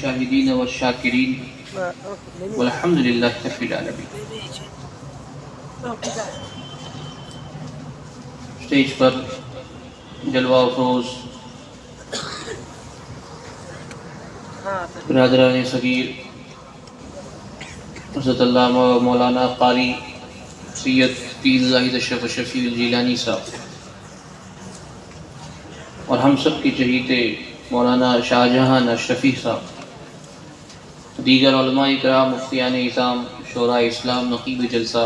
الشاهدين والشاكرين والحمد لله رب العالمين. اسٹیج پر جلوہ افروز برادران صغیر حضرت علامہ مولانا قاری سید پیر زاہد اشرف شفیع الجیلانی صاحب اور ہم سب کے چہیتے مولانا شاہ جہان اشرفی صاحب، دیگر علماء کرام، مفتیان اعظام، شورائے اسلام، نقیب جلسہ،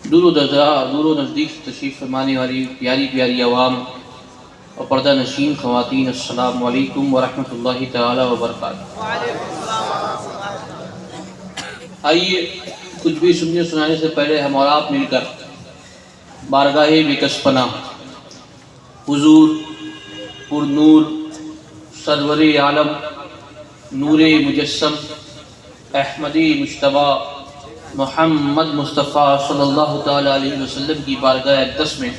دور و نزدیک تشریف فرمانے والی پیاری پیاری عوام اور پردہ نشین خواتین، السلام علیکم ورحمۃ اللہ تعالی وبرکاتہ. آئیے کچھ بھی سننے سنانے سے پہلے ہم اور آپ مل کر بارگاہ بکس پناہ حضور پر نور سرور عالم نور مجسم احمدی مجتبی محمد مصطفیٰ صلی اللہ تعالیٰ علیہ وسلم کی بارگاہ اقدس میں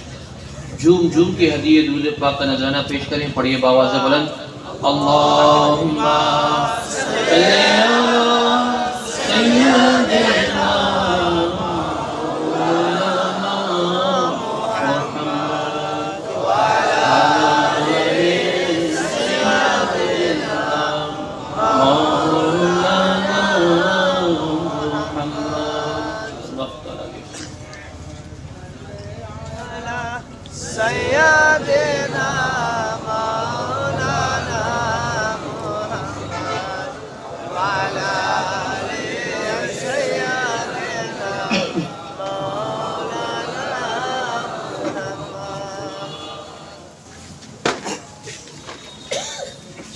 جھوم جھوم کے ہدیہ دولِ پاک کا نذرانہ پیش کریں. پڑھیے بآواز بلند، اللہم صلی علی سیدنا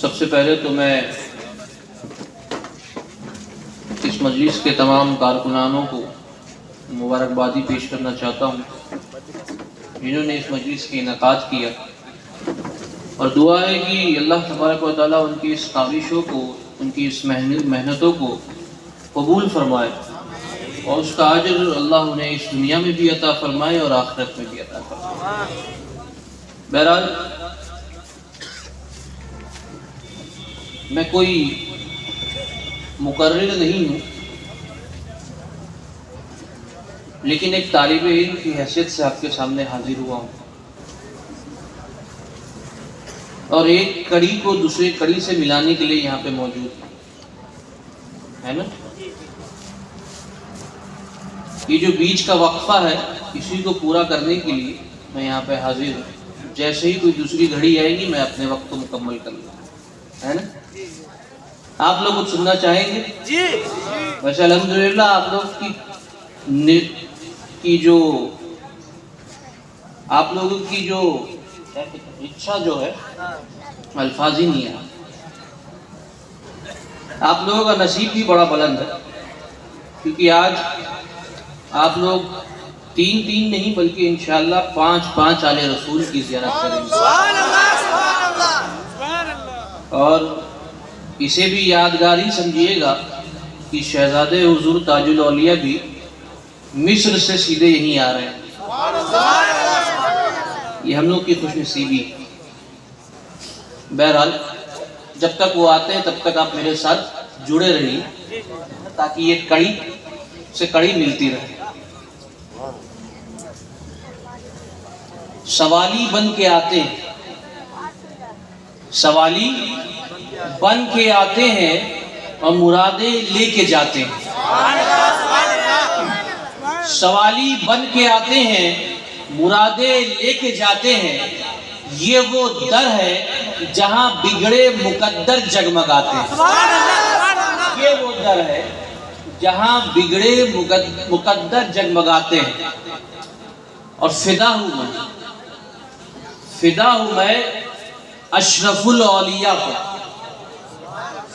سب سے پہلے تو میں اس مجلس کے تمام کارکنانوں کو مبارکبادی پیش کرنا چاہتا ہوں جنہوں نے اس مجلس کی انعقاد کیا، اور دعا ہے کہ اللہ تبارک و تعالیٰ ان کی اس کاوشوں کو، ان کی اس محنتوں کو قبول فرمائے اور اس کا اجر اللہ انہیں اس دنیا میں بھی عطا فرمائے اور آخرت میں بھی عطا فرمائے. بہرحال میں کوئی مقرر نہیں ہوں، لیکن ایک طالب علم کی حیثیت سے آپ کے سامنے حاضر ہوا ہوں، اور ایک کڑی کو دوسرے کڑی سے ملانے کے لیے یہاں پہ موجود ہے نا. یہ جو بیچ کا وقفہ ہے اسی کو پورا کرنے کے لیے میں یہاں پہ حاضر ہوں. جیسے ہی کوئی دوسری گھڑی آئے گی میں اپنے وقت کو مکمل کر لوں گا، ہے نا. آپ لوگ کچھ سننا چاہیں گے؟ جی. ویسے الحمدللہ آپ لوگ آپ لوگوں کی جو اچھا جو ہے الفاظ ہی نہیں ہے. آپ لوگوں کا نصیب بھی بڑا بلند ہے، کیونکہ آج آپ لوگ تین نہیں بلکہ انشاءاللہ 5 آل رسول کی زیارت کریں گے. اور اسے بھی یادگاری سمجھیے گا کہ شہزادے حضور تاج الاولیاء بھی مصر سے سیدھے یہیں آ رہے ہیں. یہ ہم لوگ کی خوش نصیبی. بہرحال جب تک وہ آتے ہیں تب تک آپ میرے ساتھ جڑے رہیے تاکہ یہ کڑی سے کڑی ملتی رہے. سوالی بن کے آتے ہیں، سوالی بن کے آتے ہیں اور مرادیں لے کے جاتے ہیں. سوالی بن کے آتے ہیں، مرادیں لے کے جاتے ہیں. یہ وہ در ہے جہاں بگڑے مقدر جگمگاتے ہیں. یہ وہ در ہے جہاں بگڑے مقدر جگمگاتے ہیں. اور فدا ہوں میں اشرف الاولیاء پر،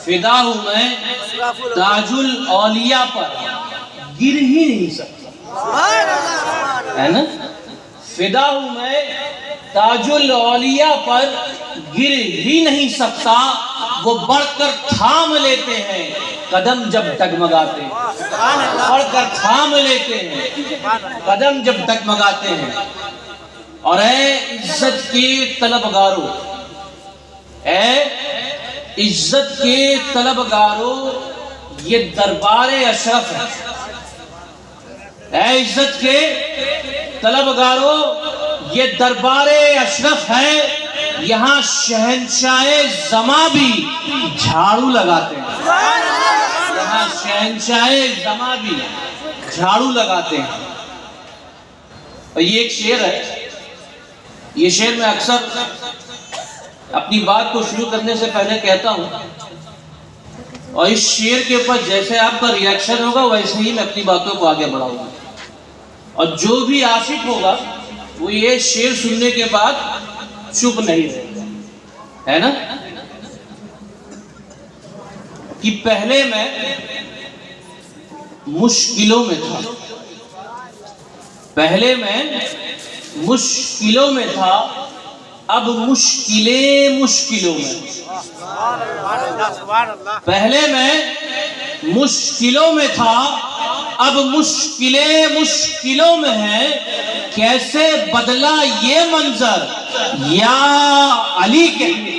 فدا ہوں میں تاج الاولیاء پر، گر ہی نہیں سکتا، ہے نا. فدا ہوں میں تاج الاولیاء پر، گر ہی نہیں سکتا. وہ بڑھ کر تھام لیتے ہیں قدم جب ڈگمگاتے ہیں، بڑھ کر تھام لیتے ہیں قدم جب ڈگمگاتے ہیں. اور اے عزت کے طلبگاروں، اے عزت کے طلبگاروں یہ دربار اشرف ہے. اے عزت کے طلبگاروں یہ دربار اشرف ہے. یہاں شہنشاہ زماں بھی جھاڑو لگاتے ہیں. یہاں شہنشاہ زماں بھی جھاڑو لگاتے ہیں. اور یہ ایک شعر ہے. یہ شعر میں اکثر اپنی بات کو شروع کرنے سے پہلے کہتا ہوں, اور اس شعر کے اوپر جیسے آپ کا ری ایکشن ہوگا ویسے ہی میں اپنی باتوں کو آگے بڑھاؤں گا. اور جو بھی عاشق ہوگا وہ یہ شعر سننے کے بعد چپ نہیں رہے گا, ہے نا. کہ پہلے میں مشکلوں میں تھا, پہلے میں مشکلوں میں تھا, اب مشکلیں مشکلوں میں. پہلے میں مشکلوں میں تھا, اب مشکلیں مشکلوں میں ہیں. کیسے بدلا یہ منظر یا علی کہنے.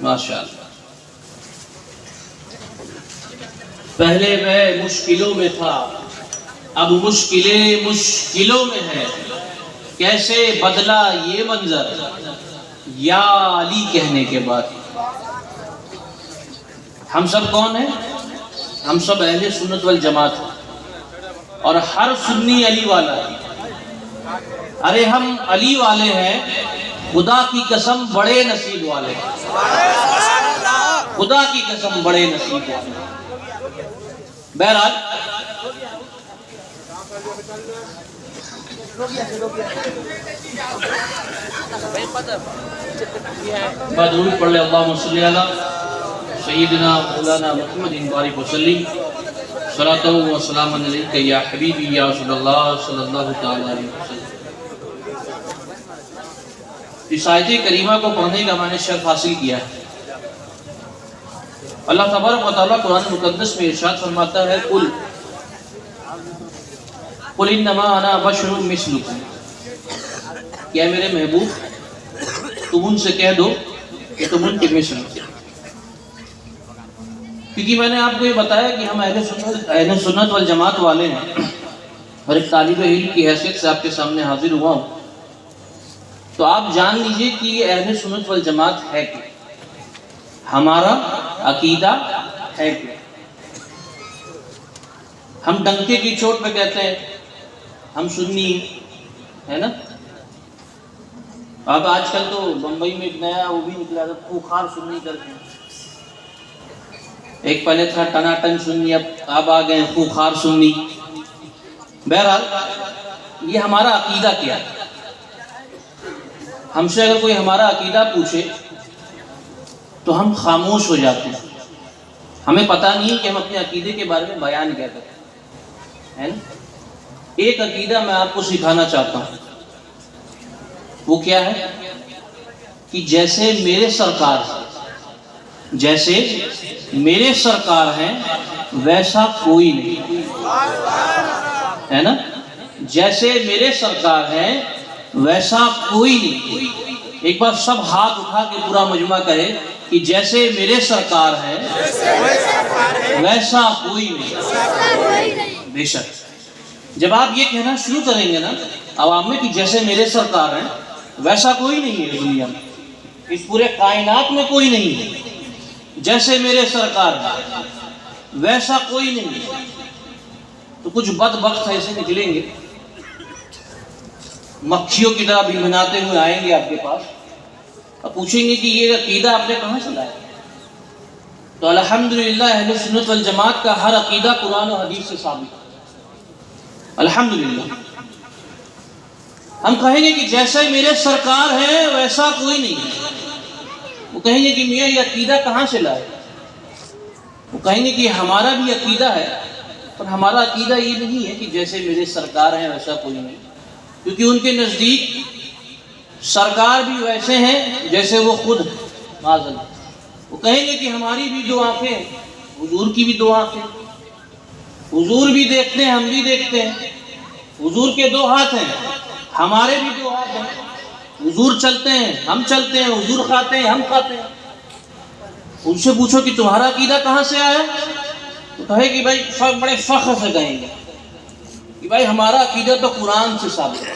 ماشاءاللہ. پہلے میں مشکلوں میں تھا, اب مشکلیں مشکلوں میں ہیں. کیسے بدلا یہ منظر یا علی کہنے کے بعد. ہم سب کون ہیں؟ ہم سب اہل سنت والجماعت ہیں, اور ہر سنی علی والا ہے. ارے ہم علی والے ہیں, خدا کی قسم بڑے نصیب والے ہیں. خدا کی قسم بڑے نصیب والے ہیں. بہرحال درود پڑھ لے. اللہم صلی علی سیدنا مولانا محمد بارک وسلم صلاۃ و سلام علیک یا حبیبی یا رسول اللہ صلی اللہ تعالی علیہ وسلم. اس آیت کریمہ کو پڑھنے کا میں نے شرف حاصل کیا ہے. اللہ تبارک و تعالیٰ قرآن مقدس میں ارشاد فرماتا ہے, قل انما انا بشر مثلکم. کیا میرے محبوب تم ان سے کہہ دو کہ تم ان کے مثل. کیونکہ میں نے آپ کو یہ بتایا کہ ہم اہل سنت والجماعت والے ہیں, اور ایک طالب علم کی حیثیت سے آپ کے سامنے حاضر ہوا ہوں. تو آپ جان لیجئے کہ یہ اہل سنت والجماعت ہے کہ ہمارا عقیدہ ہے کہ ہم ڈنکے کی چوٹ پہ کہتے ہیں ہم سنی ہے نا. اب آج کل تو بمبئی میں ایک نیا وہ بھی نکلا تھا, خوخار سنی کر کے. ایک پہلے تھا ٹناٹن سنی, اب آ گئے خوخار سنی. بہرحال یہ ہمارا عقیدہ کیا ہے. ہم سے اگر کوئی ہمارا عقیدہ پوچھے تو ہم خاموش ہو جاتے ہیں. ہمیں پتہ نہیں کہ ہم اپنے عقیدے کے بارے میں بیان کیا کرتے ہیں. ایک عقیدہ میں آپ کو سکھانا چاہتا ہوں, وہ کیا ہے کہ جیسے میرے سرکار ہیں ویسا کوئی نہیں ہے نا. جیسے میرے سرکار ہیں ویسا کوئی نہیں. ایک بار سب ہاتھ اٹھا کے پورا مجمع کہے کہ جیسے میرے سرکار ہیں ویسا کوئی نہیں. بے شک جب آپ یہ کہنا شروع کریں گے نا عوام میں کہ جیسے میرے سرکار ہیں ویسا کوئی نہیں ہے دنیا میں, اس پورے کائنات میں کوئی نہیں ہے جیسے میرے سرکار ہیں ویسا کوئی نہیں ہے, تو کچھ بدبخت ایسے نکلیں گے مکھیوں کی طرح بھنبھناتے ہوئے آئیں گے آپ کے پاس اور پوچھیں گے کہ یہ عقیدہ آپ نے کہاں سے لایا. تو الحمدللہ اہل سنت والجماعت کا ہر عقیدہ قرآن و حدیث سے ثابت ہے. الحمدللہ ہم کہیں گے کہ جیسے میرے سرکار ہیں ویسا کوئی نہیں ہے. وہ کہیں گے کہ میاں یہ عقیدہ کہاں سے لائے. وہ کہیں گے کہ ہمارا بھی عقیدہ ہے, پر ہمارا عقیدہ یہ نہیں ہے کہ جیسے میرے سرکار ہیں ویسا کوئی نہیں, کیونکہ ان کے نزدیک سرکار بھی ویسے ہیں جیسے وہ خود معاذ اللہ. وہ کہیں گے کہ ہماری بھی دو آنکھیں، حضور کی بھی دو آنکھیں، حضور بھی دیکھتے ہیں ہم بھی دیکھتے ہیں، حضور کے دو ہاتھ ہیں ہمارے بھی دو ہاتھ ہیں، حضور چلتے ہیں ہم چلتے ہیں، حضور کھاتے ہیں ہم کھاتے ہیں. ان سے پوچھو کہ تمہارا عقیدہ کہاں سے آیا؟ تو کہے کہ بھائی بڑے فخر سے کہیں گے کہ بھائی ہمارا عقیدہ تو قرآن سے ثابت ہے.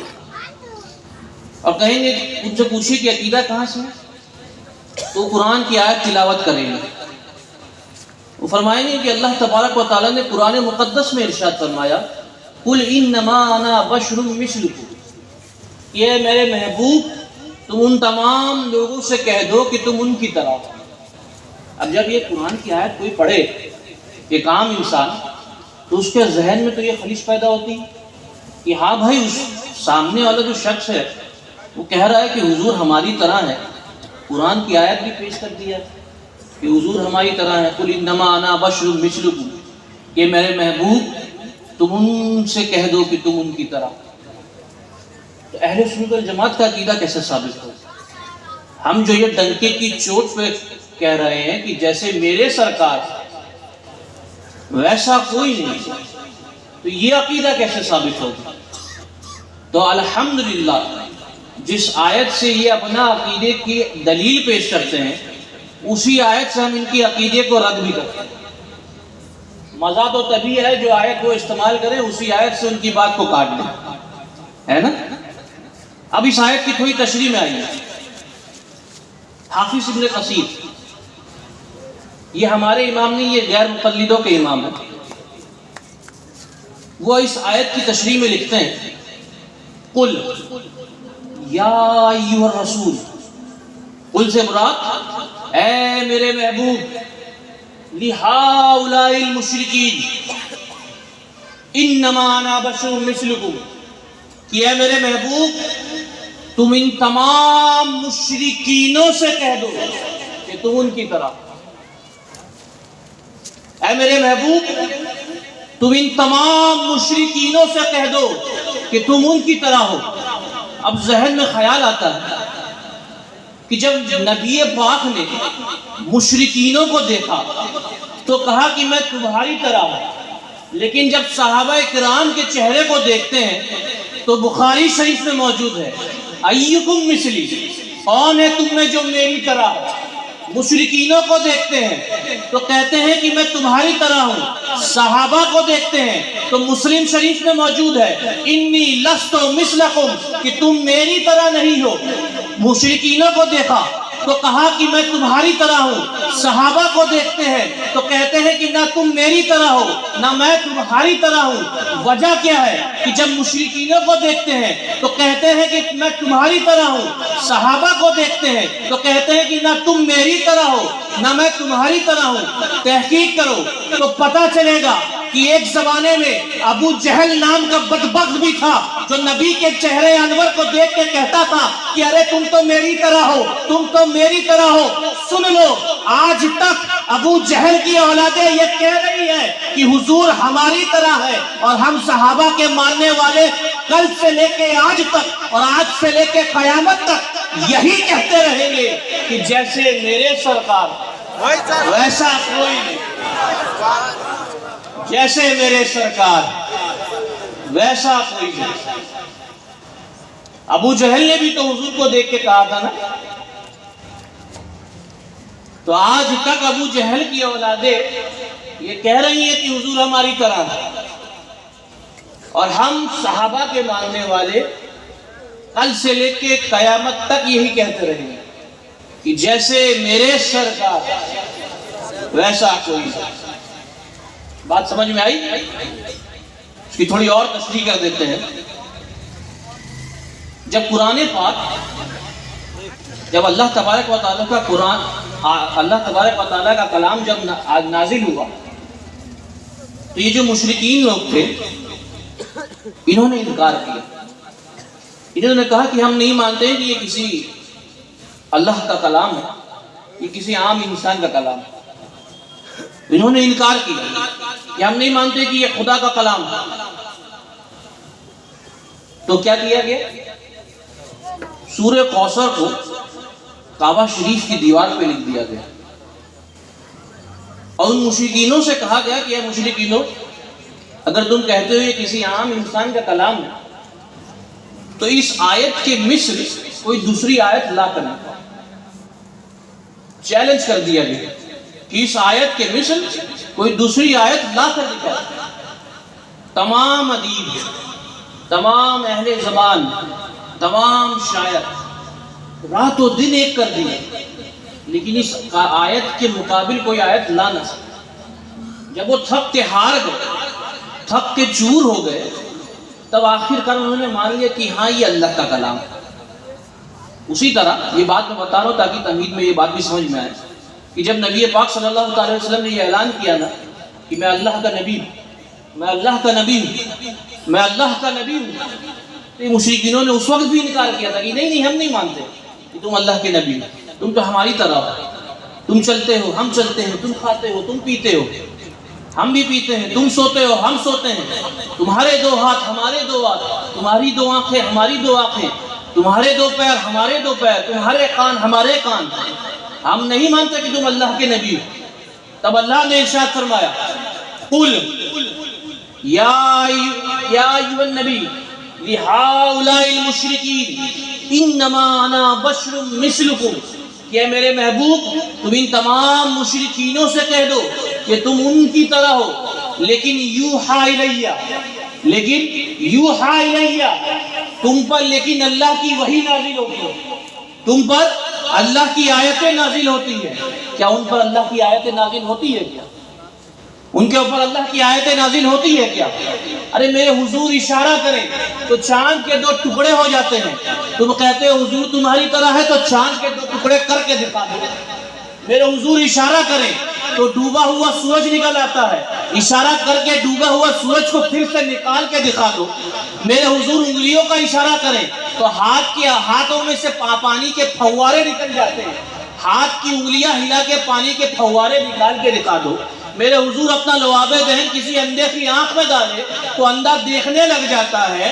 اور کہیں گے ان سے پوچھیے کہ عقیدہ کہاں سے ہے، تو قرآن کی آیت تلاوت کریں گے. وہ فرمائیں گے کہ اللہ تبارک و تعالیٰ نے قرآن مقدس میں ارشاد فرمایا قُلْ إِنَّمَا أَنَا بَشْرٌ مِثْلُكُمْ، یہ میرے محبوب تم ان تمام لوگوں سے کہہ دو کہ تم ان کی طرح ہو. اب جب یہ قرآن کی آیت کوئی پڑھے ایک عام انسان تو اس کے ذہن میں تو یہ خلیش پیدا ہوتی کہ ہاں بھائی اس سامنے والا جو شخص ہے وہ کہہ رہا ہے کہ حضور ہماری طرح ہے، قرآن کی آیت بھی پیش کر دیا کہ حضور ہماری طرح ہے. قُلْ إِنَّمَا أَنَا بَشْرٌ مِثْلُكُمْ، کہ میرے محبوب تم ان سے کہہ دو کہ تم ان کی طرح. تو اہل سنت والجماعت کا عقیدہ کیسے ثابت ہو؟ ہم جو یہ ڈنکے کی چوٹ پہ کہہ رہے ہیں کہ جیسے میرے سرکار ویسا کوئی نہیں، تو یہ عقیدہ کیسے ثابت ہوگا؟ تو الحمدللہ جس آیت سے یہ اپنا عقیدے کی دلیل پیش کرتے ہیں اسی آیت سے ہم ان کی عقیدے کو رد بھی کرتے ہیں. مزہ تو تبھی ہے جو آیت کو استعمال کریں اسی آیت سے ان کی بات کو کاٹ دیں، ہے نا؟ اب اس آیت کی تھوڑی تشریح میں آئی ہے. حافظ ابن کثیر یہ ہمارے امام نہیں، یہ غیر مقلدوں کے امام ہیں. وہ اس آیت کی تشریح میں لکھتے ہیں قل یا ایھا الرسول، قل سے مراد اے میرے محبوب لہؤلاء المشرکین انما انا بشر مثلکم، کہ اے میرے محبوب تم ان تمام مشرکینوں سے کہہ دو کہ تم ان کی طرح. اے میرے محبوب تم ان تمام مشرکینوں سے کہہ دو کہ تم ان کی طرح ہو. اب ذہن میں خیال آتا ہے کہ جب نبی پاک نے مشرکینوں کو دیکھا تو کہا کہ میں تمہاری طرح ہوں، لیکن جب صحابہ کرام کے چہرے کو دیکھتے ہیں تو بخاری شریف میں موجود ہے ایکم مثلی، کون ہے تم میں جو میری طرح ہو. مشرکینوں کو دیکھتے ہیں تو کہتے ہیں کہ میں تمہاری طرح ہوں، صحابہ کو دیکھتے ہیں تو مسلم شریف میں موجود ہے انی لست مثلکم، کہ تم میری طرح نہیں ہو. مشرکینوں کو دیکھا تو کہا کہ میں تمہاری طرح ہوں، صحابہ کو دیکھتے ہیں تو کہتے ہیں کہ نہ تم میری طرح ہو نہ میں تمہاری طرح ہوں. وجہ کیا ہے کہ جب مشرکینوں کو دیکھتے ہیں تو کہتے ہیں کہ میں تمہاری طرح ہوں، صحابہ کو دیکھتے ہیں تو کہتے ہیں کہ نہ تم میری طرح ہو نہ میں تمہاری طرح ہوں. تحقیق کرو تو پتہ چلے گا کہ ایک زمانے میں ابو جہل نام کا بدبخت بھی تھا جو نبی کے چہرے انور کو دیکھ کے کہتا تھا کہ ارے تم تو میری طرح ہو، تم تو میری طرح ہو. سن لو، آج تک ابو جہل کی اولادیں یہ کہہ رہی ہے کہ حضور ہماری طرح ہے، اور ہم صحابہ کے ماننے والے کل سے لے کے آج تک اور آج سے لے کے قیامت تک یہی کہتے رہیں گے کہ جیسے میرے سرکار ویسا کوئی نہیں، جیسے میرے سرکار ویسا کوئی نہیں. ابو جہل نے بھی تو حضور کو دیکھ کے کہا تھا نا. تو آج تک ابو جہل کی اولادیں یہ کہہ رہی ہیں کہ حضور ہماری طرح ہے، اور ہم صحابہ کے ماننے والے کل سے لے کے قیامت تک یہی کہتے رہیں گے کہ جیسے میرے سرکار ویسا کوئی نہیں. بات سمجھ میں آئی؟ اس کی تھوڑی اور تشریح کر دیتے ہیں. جب قرآن پاک، جب اللہ تبارک و تعالیٰ کا قرآن، اللہ تبارک و تعالیٰ کا کلام جب نازل ہوا تو یہ جو مشرکین لوگ تھے انہوں نے انکار کیا. انہوں نے کہا کہ ہم نہیں مانتے کہ یہ کسی اللہ کا کلام ہے، یہ کسی عام انسان کا کلام ہے. انہوں نے انکار کیا کہ ہم نہیں مانتے کہ یہ خدا کا کلام ہے. تو کیا کیا گیا؟ سورہ کوثر کو کعبہ شریف کی دیوار پہ لکھ دیا گیا اور ان مشرکینوں سے کہا گیا کہ اے مشرکینوں، اگر تم کہتے ہو یہ کسی عام انسان کا کلام ہے تو اس آیت کے مثل کوئی دوسری آیت لا کر دکھاؤ۔ چیلنج کر دیا گیا کہ اس آیت کے مثل کوئی دوسری آیت لا کر دکھاؤ۔ تمام ادیب، تمام اہل زبان، تمام شاعر رات و دن ایک کر دیے، لیکن اس آیت کے مقابل کوئی آیت لا نہ سکے۔ جب وہ تھک کے ہار گئے، تھک کے چور ہو گئے، تب آخر کار انہوں نے مان لیا کہ ہاں یہ اللہ کا کلام ہے۔ اسی طرح یہ بات میں بتا رہا ہوں تاکہ تمہید میں یہ بات بھی سمجھ میں آئے کہ جب نبی پاک صلی اللہ علیہ وسلم نے یہ اعلان کیا نا کہ میں اللہ کا نبی ہوں، میں اللہ کا نبی ہوں، میں اللہ کا نبی ہوں، تو مشرکینوں نے اس وقت بھی انکار کیا تھا کہ نہیں ہم نہیں مانتے کہ تم اللہ کے نبی ہو، تم تو ہماری طرح ہو، تم چلتے ہو ہم چلتے ہیں، تم کھاتے ہو تم پیتے ہو ہم بھی پیتے ہیں، تم سوتے ہو ہم سوتے ہیں، تمہارے دو ہاتھ ہمارے دو ہاتھ، تمہاری دو آنکھیں ہماری دو آنکھیں، تمہارے دو پیر ہمارے دو پیر، تمہارے کان ہمارے کان، ہم نہیں مانتے کہ تم اللہ کے نبی ہو۔ تب اللہ نے ارشاد فرمایا قل یا ایھا النبی لہؤلاء المشرکین انما انا بشر مثلکم، کہ میرے محبوب تم ان تمام مشرکینوں سے کہہ دو کہ تم ان کی طرح ہو، لیکن یوحا الیہ تم پر لیکن اللہ کی وحی نازل ہوتی ہے، تم پر اللہ کی آیتیں نازل ہوتی ہے۔ کیا ان پر اللہ کی آیتیں نازل ہوتی ہے کیا؟ ان کے اوپر اللہ کی آیتیں نازل ہوتی ہے کیا؟ ارے میرے حضور اشارہ کریں تو چاند کے دو ٹکڑے ہو جاتے ہیں، تم کہتے ہو حضور تمہاری طرح ہے تو چاند کے دو ٹکڑے کر کے دکھا دو۔ میرے حضور اشارہ کریں تو ڈوبا ہوا سورج نکل آتا ہے، اشارہ کر کے ڈوبا ہوا سورج کو پھر سے نکال کے دکھا دو۔ میرے حضور انگلیوں کا اشارہ کریں تو ہاتھوں میں سے پانی کے پھوارے نکل جاتے ہیں، ہاتھ کی انگلیاں ہلا کے پانی کے پھوارے نکال کے دکھا دو۔ میرے حضور اپنا لعاب دہن کسی اندھے کی آنکھ میں ڈالے تو اندھا دیکھنے لگ جاتا ہے،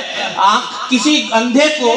کسی اندھے کو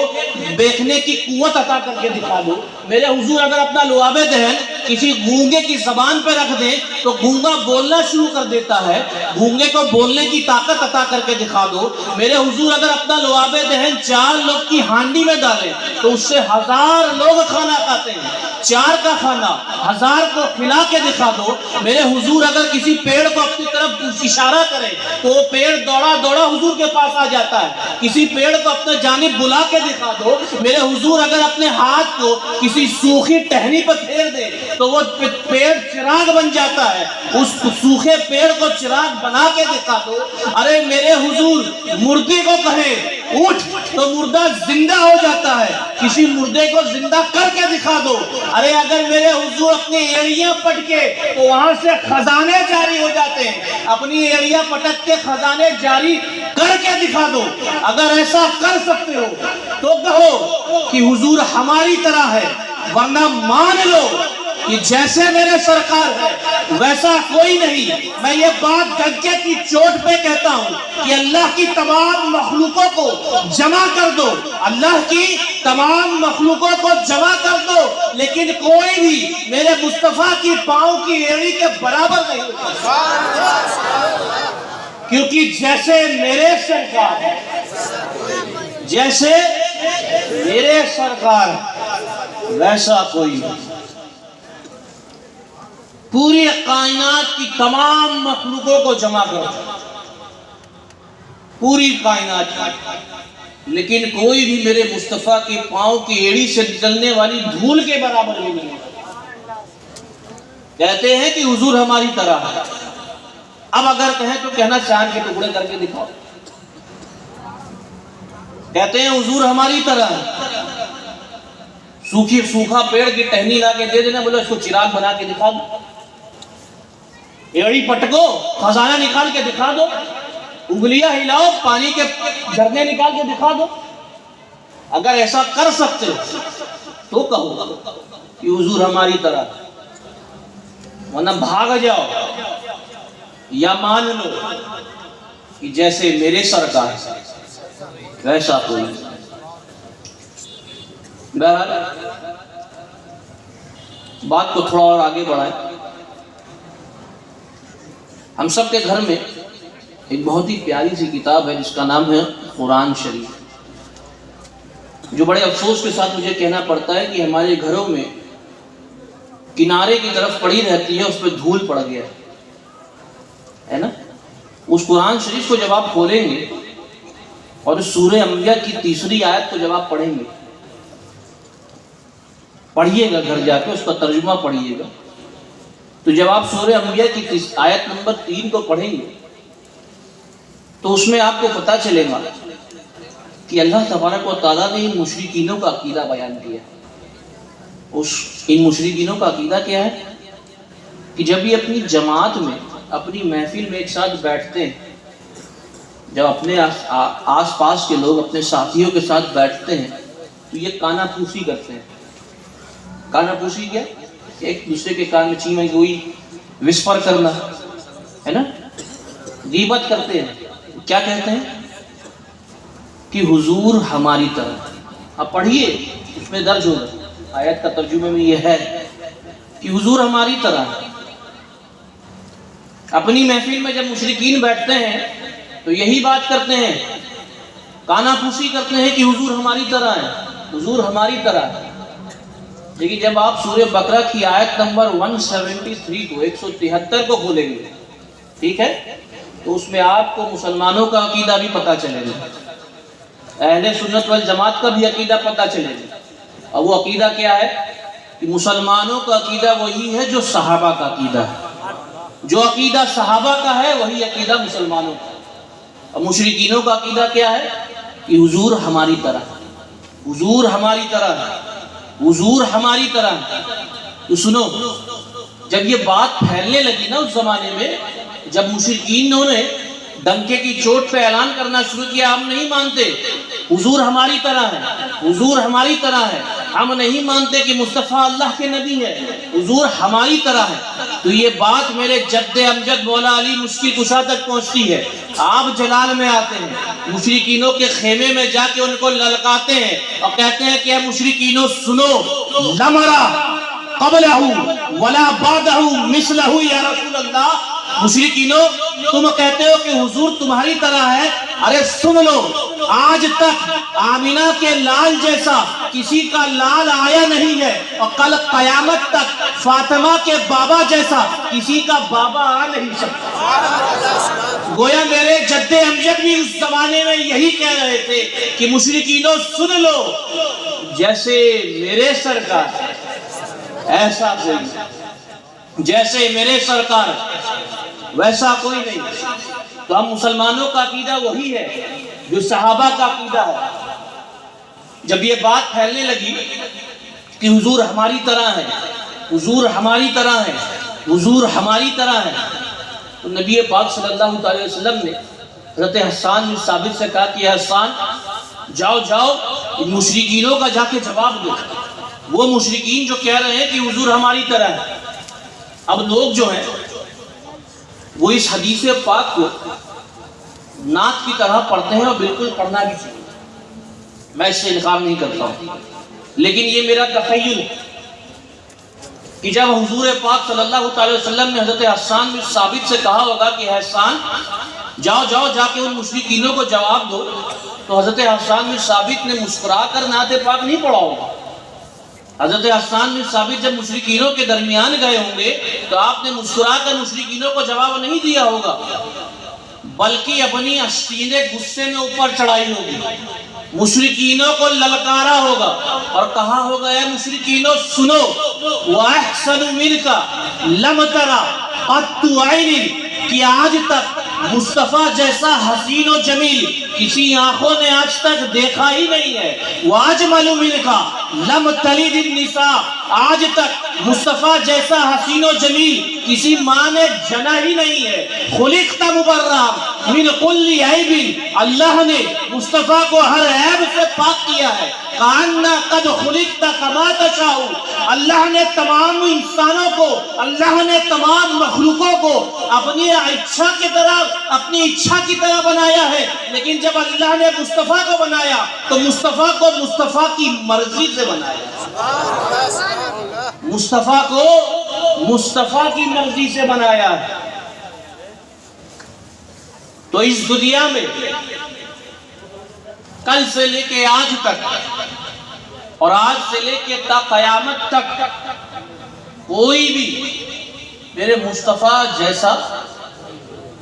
دیکھنے کی قوت عطا کر کے دکھا دو۔ میرے حضور اگر اپنا لعاب دہن کسی گونگے کی زبان پہ رکھ دیں تو گونگا بولنا شروع کر دیتا ہے، گونگے کو بولنے کی طاقت عطا کر کے دکھا دو۔ میرے حضور اگر اپنا لعاب دہن 4 لوگ کی ہانڈی میں ڈالیں تو اس سے 1000 لوگ کھانا کھاتے ہیں، 4 کا کھانا 1000 کو کھلا کے دکھا دو۔ میرے حضور اگر کسی پیڑ کو اپنی طرف اشارہ کرے تو وہ پیڑ دوڑا دوڑا حضور کے پاس آ جاتا ہے، کسی پیڑ کو اپنے جانب بلا کے دکھا دو۔ میرے حضور اگر اپنے ہاتھ کو کسی سوکھی ٹہنی پر پھیر دے تو وہ پیڑ چراغ بن جاتا ہے، اس سوکھے پیڑ کو چراغ بنا کے دکھا دو۔ ارے میرے حضور مردے کو کہے اٹھ تو مردہ زندہ ہو جاتا ہے، کسی مردے کو زندہ کر کے دکھا دو۔ ارے اگر میرے حضور اپنی ایڑیاں پٹ کے تو وہاں سے خزانے جاری ہو جاتے ہیں، اپنی ایڑیاں پٹک کے خزانے جاری کر کے دکھا دو۔ اگر ایسا کر سکتے ہو تو کہو کہ حضور ہماری طرح ہے، ورنہ مان لو کہ جیسے میرے سرکار ہے ویسا کوئی نہیں۔ میں یہ بات ڈنکے کی چوٹ پہ کہتا ہوں کہ اللہ کی تمام مخلوقوں کو جمع کر دو، اللہ کی تمام مخلوقوں کو جمع کر دو، لیکن کوئی بھی میرے مصطفیٰ کی پاؤں کی ایڑی کے برابر نہیں ہوتا، کیونکہ جیسے میرے سرکار ہے، جیسے میرے سرکار ویسا کوئی نہیں۔ پوری کائنات کی تمام مخلوقوں کو جمع کرو، پوری کائنات، لیکن کوئی بھی میرے مصطفیٰ کے پاؤں کی ایڑی سے نکلنے والی دھول کے برابر بھی نہیں۔ کہتے ہیں کہ حضور ہماری طرح ہے، اب اگر کہیں تو کہنا چاند کے ٹکڑے کر کے دکھاؤ۔ کہتے ہیں حضور ہماری طرح ہے، سوکھا پیڑ کی ٹہنی لا کے دے دینا، بولے اس کو چراغ بنا کے دکھا دو، ایڑی پٹکو خزانہ نکال کے دکھا دو، انگلیاں ہلاؤ پانی کے جھرنے نکال کے دکھا دو۔ اگر ایسا کر سکتے ہو تو کہو کہ حضور ہماری طرح، ورنہ بھاگ جاؤ یا مان لو کہ جیسے میرے سرکار ویسا کوئی۔ بہرحال بات کو تھوڑا اور آگے بڑھائیں. ہم سب کے گھر میں ایک بہت ہی پیاری سی کتاب ہے جس کا نام ہے قرآن شریف. جو بڑے افسوس کے ساتھ مجھے کہنا پڑتا ہے کہ ہمارے گھروں میں کنارے کی طرف پڑی رہتی ہے, اس پہ دھول پڑ گیا ہے نا. اس قرآن شریف کو جب آپ کھولیں گے اور سورہ انبیاء کی 3 آیت کو جب آپ پڑھیں گے, پڑھیے گا گھر جا کے, اس کا ترجمہ پڑھیے گا, تو جب آپ سورہ انبیاء کی آیت نمبر 3 کو پڑھیں گے تو اس میں آپ کو پتہ چلے گا کہ اللہ تبارک و تعالیٰ نے ان مشرکینوں کا عقیدہ بیان کیا. ان مشرکینوں کا عقیدہ کیا ہے کہ جب یہ اپنی جماعت میں, اپنی محفل میں ایک ساتھ بیٹھتے ہیں, جب اپنے آس پاس کے لوگ اپنے ساتھیوں کے ساتھ بیٹھتے ہیں تو یہ کانا پھوسی کرتے ہیں. کانا پھوسی کیا؟ ایک دوسرے کے کان میں چیمہ گوئی, وسپر کرنا ہے نا, غیبت کرتے ہیں. کیا کہتے ہیں کہ حضور ہماری طرح. اب پڑھیے, اس میں درج ہوگا, آیت کا ترجمے میں یہ ہے کہ حضور ہماری طرح ہے. اپنی محفل میں جب مشرکین بیٹھتے ہیں تو یہی بات کرتے ہیں, کانا پھوسی کرتے ہیں کہ حضور ہماری طرح ہے, حضور ہماری طرح ہے. لیکن جب آپ سورہ بقرہ کی آیت نمبر 173 کو 173 کو کھولیں گے, ٹھیک ہے, تو اس میں آپ کو مسلمانوں کا عقیدہ بھی پتہ چلے گا, اہل سنت والجماعت کا بھی عقیدہ پتہ چلے گا. اور وہ عقیدہ کیا ہے کہ مسلمانوں کا عقیدہ وہی ہے جو صحابہ کا عقیدہ ہے. جو عقیدہ صحابہ کا ہے وہی عقیدہ مسلمانوں کا. اور مشرکینوں کا عقیدہ کیا ہے کہ حضور ہماری طرح, حضور ہماری طرح ہے, حضور ہماری طرح ہے. تو سنو, جب یہ بات پھیلنے لگی نا اس زمانے میں, جب مشرکینوں نے ڈنکے کی چوٹ پہ اعلان کرنا شروع کیا, ہم نہیں مانتے حضور ہماری طرح ہے, حضور ہماری طرح ہے, ہم نہیں مانتے کہ مصطفیٰ اللہ کے نبی ہے, حضور ہماری طرح ہے, تو یہ بات میرے جد امجد مولا علی مشکل کشا تک پہنچتی ہے. آپ جلال میں آتے ہیں, مشرکینوں کے خیمے میں جا کے ان کو للکاتے ہیں اور کہتے ہیں کہ اے مشرکینوں سنو, لمرا قبلہ ولا بعدہ مثلہ یا رسول اللہ. مشرکینوں تم کہتے ہو کہ حضور تمہاری طرح ہے, ارے سن لو, آج تک آمینہ کے لال جیسا کسی کا لال آیا نہیں ہے, اور کل قیامت تک فاطمہ کے بابا جیسا کسی کا بابا آ نہیں سکتا. گویا میرے جد امجد بھی اس زمانے میں یہی کہہ رہے تھے کہ مشرکینوں سن لو, جیسے میرے سرکار ایسا کوئی نہیں, جیسے میرے سرکار ویسا کوئی نہیں. تو ہم مسلمانوں کا عقیدہ وہی ہے جو صحابہ کا عقیدہ ہے. جب یہ بات پھیلنے لگی کہ حضور ہماری طرح ہے, حضور ہماری طرح ہے, حضور ہماری طرح ہے, تو نبی پاک صلی اللہ علیہ وسلم نے حضرت حسان بن ثابت سے کہا کہ حسان جاؤ جاؤ ان مشرکینوں کا جا کے جواب دو, وہ مشرکین جو کہہ رہے ہیں کہ حضور ہماری طرح ہے. اب لوگ جو ہیں وہ اس حدیث پاک کو نعت کی طرح پڑھتے ہیں, اور بالکل پڑھنا بھی چاہیے, میں اس سے انکار نہیں کرتا ہوں. لیکن یہ میرا تخیل کہ جب حضور پاک صلی اللہ علیہ وسلم نے حضرت حسان بن ثابت سے کہا ہوگا کہ حسان جاؤ جاؤ جا کے ان مشرکینوں کو جواب دو, تو حضرت حسان بن ثابت نے مسکرا کر نعت پاک نہیں پڑھا ہوگا. حضرت حسان بن ثابت جب مشرکینوں کے درمیان گئے ہوں گے تو آپ نے مسکرا کر مشرکینوں کو جواب نہیں دیا ہوگا, بلکہ اپنی آستین غصے میں اوپر چڑھائی ہوگی, مشرکینوں کو للکارا ہوگا اور کہا ہوگا اے مشرکینوں سنو, وَأَحْسَنُ مِنْكَ لَمْ تَرَ قَطُّ عَيْنٍ, کہ آج تک مصطفیٰ جیسا حسین و جمیل کسی آنکھوں نے آج تک دیکھا ہی نہیں ہے. وَأَجْمَلُ مِنْكَ لَمْ تَلِدِ النِّسَاء, آج تک مصطفیٰ جیسا حسین و جمیل کسی ماں نے جنا ہی نہیں ہے. خُلِقْتَ مُبَرَّأً مِنْ كُلِّ عَيْبٍ, اللہ نے مصطفیٰ کو ہر عیب سے پاک کیا ہے. کَأَنَّا قَدْ خُلِقْتَ كَمَا تَشَاءُ, اللہ نے تمام انسانوں کو, اللہ نے تمام مخلوقوں کو اپنی اپنی اچھا کی طرح بنایا ہے، لیکن جب اللہ نے مصطفیٰ کو بنایا تو مصطفیٰ کو مصطفیٰ کی مرضی سے بنایا، مصطفیٰ کو مصطفیٰ کی مرضی سے بنایا ہے۔ تو اس دنیا میں کل سے لے کے آج تک اور آج سے لے کے تا قیامت تک کوئی بھی میرے مصطفیٰ جیسا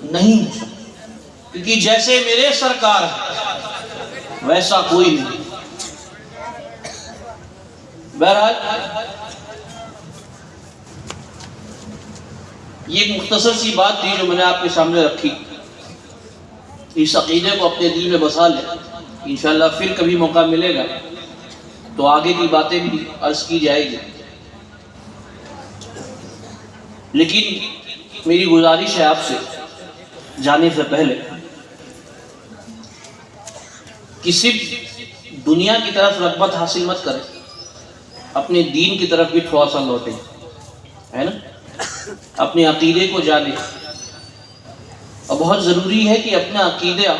نہیں ہو سکتا، کیونکہ جیسے میرے سرکار ہے ویسا کوئی نہیں۔ بہرحال یہ ایک مختصر سی بات تھی جو میں نے آپ کے سامنے رکھی۔ اس عقیدے کو اپنے دل میں بسا لیں، انشاءاللہ پھر کبھی موقع ملے گا تو آگے کی باتیں بھی عرض کی جائے گی۔ لیکن میری گزارش ہے آپ سے جانے سے پہلے کہ صرف دنیا کی طرف رغبت حاصل مت کریں، اپنے دین کی طرف بھی تھوڑا سا لوٹیں، ہے نا؟ اپنے عقیدے کو جانیں، اور بہت ضروری ہے کہ اپنا عقیدہ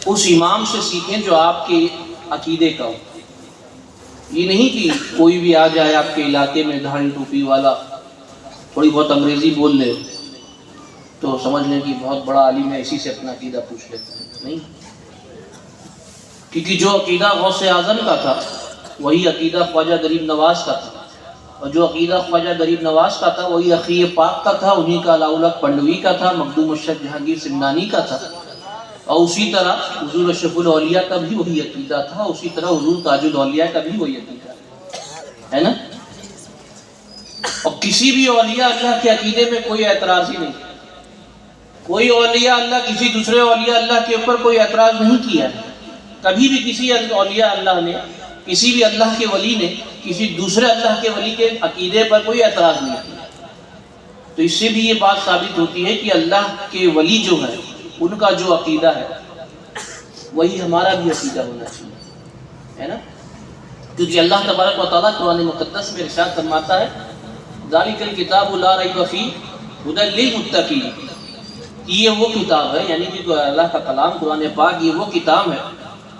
اس امام سے سیکھیں جو آپ کے عقیدے کا ہو۔ یہ نہیں کہ کوئی بھی آ جائے آپ کے علاقے میں دھاڑی ٹوپی والا، تھوڑی بہت انگریزی بول لے تو سمجھ لیں کہ بہت بڑا عالم ہے، اسی سے اپنا عقیدہ پوچھ لیتے ہیں۔ نہیں، کیونکہ جو عقیدہ غوث اعظم کا تھا وہی عقیدہ خواجہ غریب نواز کا تھا، اور جو عقیدہ خواجہ غریب نواز کا تھا وہی اخی پاک کا تھا، انہی کا علاؤلق پنڈوی کا تھا، مخدوم ارشد جہانگیر سمنانی کا تھا، اور اسی طرح حضور اشرف الاولیاء کا بھی وہی عقیدہ تھا، اسی طرح حضور تاج الاولیاء کا بھی وہی عقیدہ ہے نا؟ اور کسی بھی اولیاء اللہ کے عقیدے میں کوئی اعتراض ہی نہیں، کوئی اولیاء اللہ کسی دوسرے اولیاء اللہ کے اوپر کوئی اعتراض نہیں کیا ہے، کبھی بھی کسی اولیاء اللہ نے، کسی بھی اللہ کے ولی نے کسی دوسرے اللہ کے ولی کے عقیدے پر کوئی اعتراض نہیں کیا۔ تو اس سے بھی یہ بات ثابت ہوتی ہے کہ اللہ کے ولی جو ہے ان کا جو عقیدہ ہے وہی ہمارا بھی عقیدہ ہونا چاہیے، ہے نا؟ کیونکہ اللہ تبارک و تعالیٰ قرآن مقدس میں ارشاد فرماتا ہے ذالک الکتاب لا ریب فیہ ھدی للمتقین، یہ وہ کتاب ہے، یعنی کہ اللہ کا کلام قرآن پاک یہ وہ کتاب ہے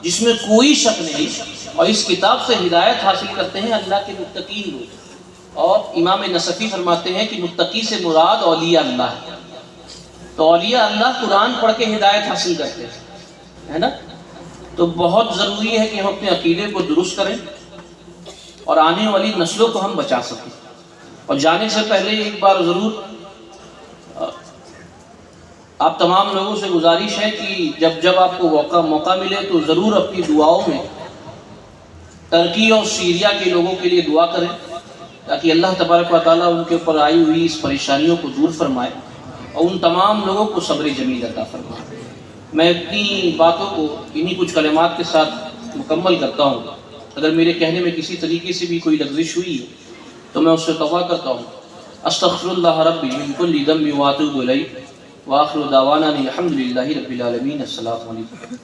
جس میں کوئی شک نہیں، اور اس کتاب سے ہدایت حاصل کرتے ہیں اللہ کے متقین لوگ۔ اور امام نصفی فرماتے ہیں کہ متقی سے مراد اولیاء اللہ ہے، تو اولیاء اللہ قرآن پڑھ کے ہدایت حاصل کرتے ہیں، ہے نا؟ تو بہت ضروری ہے کہ ہم اپنے عقیدے کو درست کریں اور آنے والی نسلوں کو ہم بچا سکیں۔ اور جانے سے پہلے ایک بار ضرور آپ تمام لوگوں سے گزارش ہے کہ جب آپ کو موقع ملے تو ضرور اپنی دعاؤں میں ترکی اور سیریا کے لوگوں کے لیے دعا کریں، تاکہ اللہ تبارک و تعالیٰ ان کے اوپر آئی ہوئی اس پریشانیوں کو دور فرمائے اور ان تمام لوگوں کو صبر جمیل عطا فرمائے۔ میں اپنی باتوں کو انہی کچھ کلمات کے ساتھ مکمل کرتا ہوں۔ اگر میرے کہنے میں کسی طریقے سے بھی کوئی لغزش ہوئی ہے تو میں اس سے توبہ کرتا ہوں۔ استغفر اللہ ربی من کل ذنب واتوب الیہ، وآخر دعوانا الحمد للہ رب العالمین۔ السلام علیکم۔